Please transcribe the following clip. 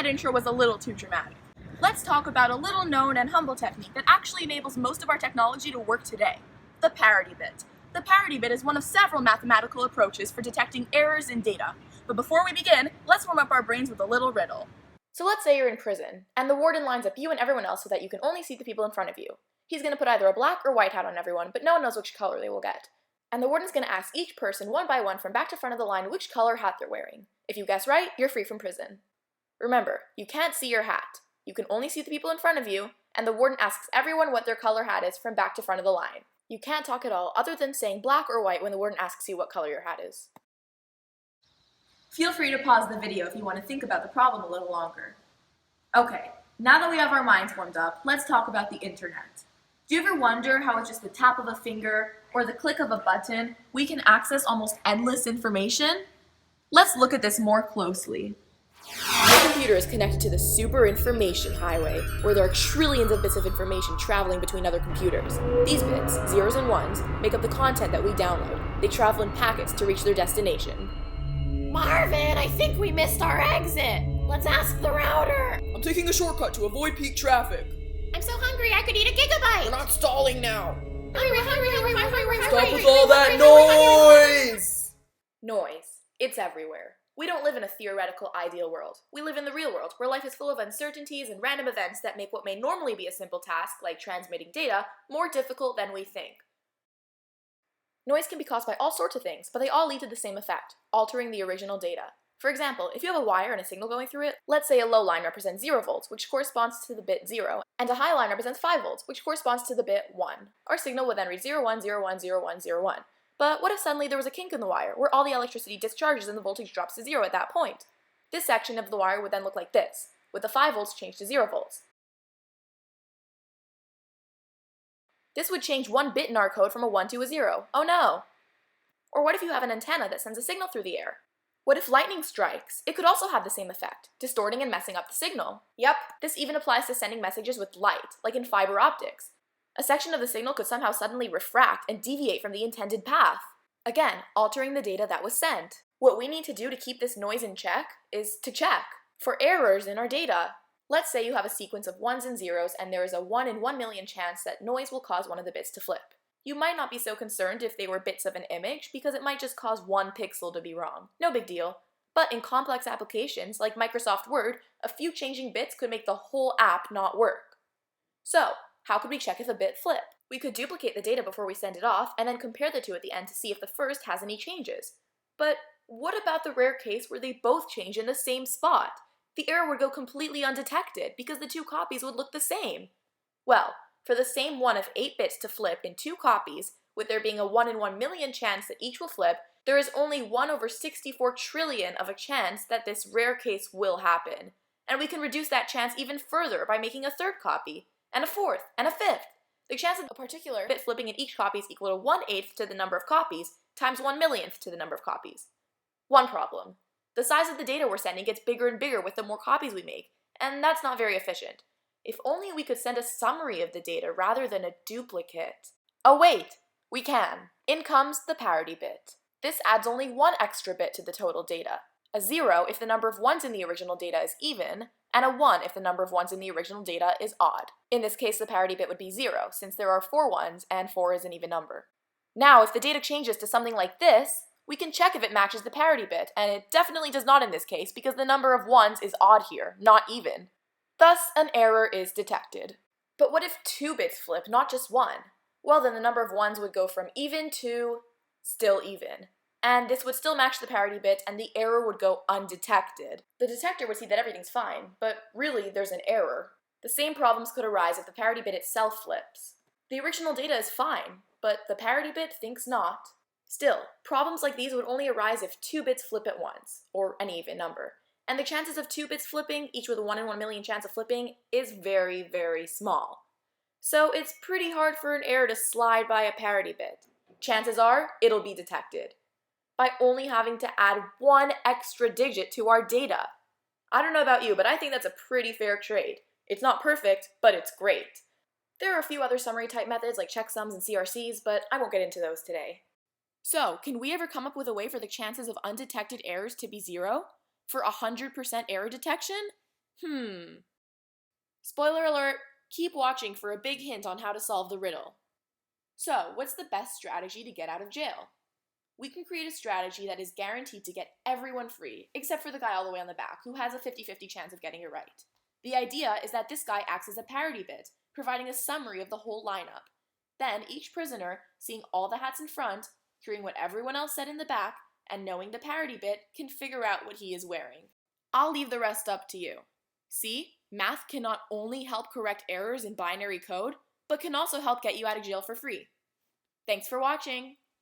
that intro was a little too dramatic. Let's talk about a little known and humble technique that actually enables most of our technology to work today, the parity bit. The parity bit is one of several mathematical approaches for detecting errors in data. But before we begin, let's warm up our brains with a little riddle. So let's say you're in prison, and the warden lines up you and everyone else so that you can only see the people in front of you. He's going to put either a black or white hat on everyone, but no one knows which color they will get. And the warden's going to ask each person one by one from back to front of the line which color hat they're wearing. If you guess right, you're free from prison. Remember, you can't see your hat. You can only see the people in front of you, and the warden asks everyone what their color hat is from back to front of the line. You can't talk at all other than saying black or white when the warden asks you what color your hat is. Feel free to pause the video if you want to think about the problem a little longer. Okay, now that we have our minds warmed up, let's talk about the internet. Do you ever wonder how with just the tap of a finger or the click of a button, we can access almost endless information? Let's look at this more closely. Your computer is connected to the super information highway, where there are trillions of bits of information traveling between other computers. These bits, zeros and ones, make up the content that we download. They travel in packets to reach their destination. Marvin, I think we missed our exit. Let's ask the router. I'm taking a shortcut to avoid peak traffic. I'm so hungry I could eat a gigabyte. We're not stalling now. Hungry. Stop with all that noise! Noise. It's everywhere. We don't live in a theoretical ideal world. We live in the real world, where life is full of uncertainties and random events that make what may normally be a simple task, like transmitting data, more difficult than we think. Noise can be caused by all sorts of things, but they all lead to the same effect, altering the original data. For example, if you have a wire and a signal going through it, let's say a low line represents 0 volts, which corresponds to the bit 0, and a high line represents 5 volts, which corresponds to the bit 1. Our signal would then read 0, 1, 0, 1, 0, 1, 0, 1. But what if suddenly there was a kink in the wire, where all the electricity discharges and the voltage drops to 0 at that point? This section of the wire would then look like this, with the 5 volts changed to 0 volts. This would change one bit in our code from a 1 to a 0. Oh no! Or what if you have an antenna that sends a signal through the air? What if lightning strikes? It could also have the same effect, distorting and messing up the signal. Yep, this even applies to sending messages with light, like in fiber optics. A section of the signal could somehow suddenly refract and deviate from the intended path. Again, altering the data that was sent. What we need to do to keep this noise in check is to check for errors in our data. Let's say you have a sequence of ones and zeros and there is a 1 in 1 million chance that noise will cause one of the bits to flip. You might not be so concerned if they were bits of an image because it might just cause one pixel to be wrong. No big deal. But in complex applications like Microsoft Word, a few changing bits could make the whole app not work. So, how could we check if a bit flipped? We could duplicate the data before we send it off and then compare the two at the end to see if the first has any changes. But what about the rare case where they both change in the same spot? The error would go completely undetected because the two copies would look the same. Well, for the same one of 8 bits to flip in 2 copies, with there being a 1 in 1 million chance that each will flip, there is only 1 over 64 trillion of a chance that this rare case will happen. And we can reduce that chance even further by making a 3rd copy, and a 4th, and a 5th. The chance of a particular bit flipping in each copy is equal to 1/8 to the number of copies times 1/millionth to the number of copies. One problem. The size of the data we're sending gets bigger and bigger with the more copies we make, and that's not very efficient. If only we could send a summary of the data rather than a duplicate. Oh wait, we can. In comes the parity bit. This adds only 1 extra bit to the total data. A 0 if the number of ones in the original data is even, and a 1 if the number of ones in the original data is odd. In this case, the parity bit would be 0, since there are 4 ones and 4 is an even number. Now, if the data changes to something like this, we can check if it matches the parity bit, and it definitely does not in this case because the number of ones is odd here, not even. Thus, an error is detected. But what if 2 bits flip, not just 1? Well, then the number of ones would go from even to still even. And this would still match the parity bit, and the error would go undetected. The detector would see that everything's fine, but really there's an error. The same problems could arise if the parity bit itself flips. The original data is fine, but the parity bit thinks not. Still, problems like these would only arise if 2 bits flip at once, or any even number. And the chances of 2 bits flipping, each with a 1 in 1 million chance of flipping, is very, very small. So it's pretty hard for an error to slide by a parity bit. Chances are, it'll be detected by only having to add 1 extra digit to our data. I don't know about you, but I think that's a pretty fair trade. It's not perfect, but it's great. There are a few other summary type methods like checksums and CRCs, but I won't get into those today. So, can we ever come up with a way for the chances of undetected errors to be 0? For 100% error detection? Spoiler alert, keep watching for a big hint on how to solve the riddle. So, what's the best strategy to get out of jail? We can create a strategy that is guaranteed to get everyone free, except for the guy all the way on the back, who has a 50-50 chance of getting it right. The idea is that this guy acts as a parity bit, providing a summary of the whole lineup. Then, each prisoner, seeing all the hats in front, hearing what everyone else said in the back, and knowing the parity bit, can figure out what he is wearing. I'll leave the rest up to you. See, math can not only help correct errors in binary code, but can also help get you out of jail for free. Thanks for watching!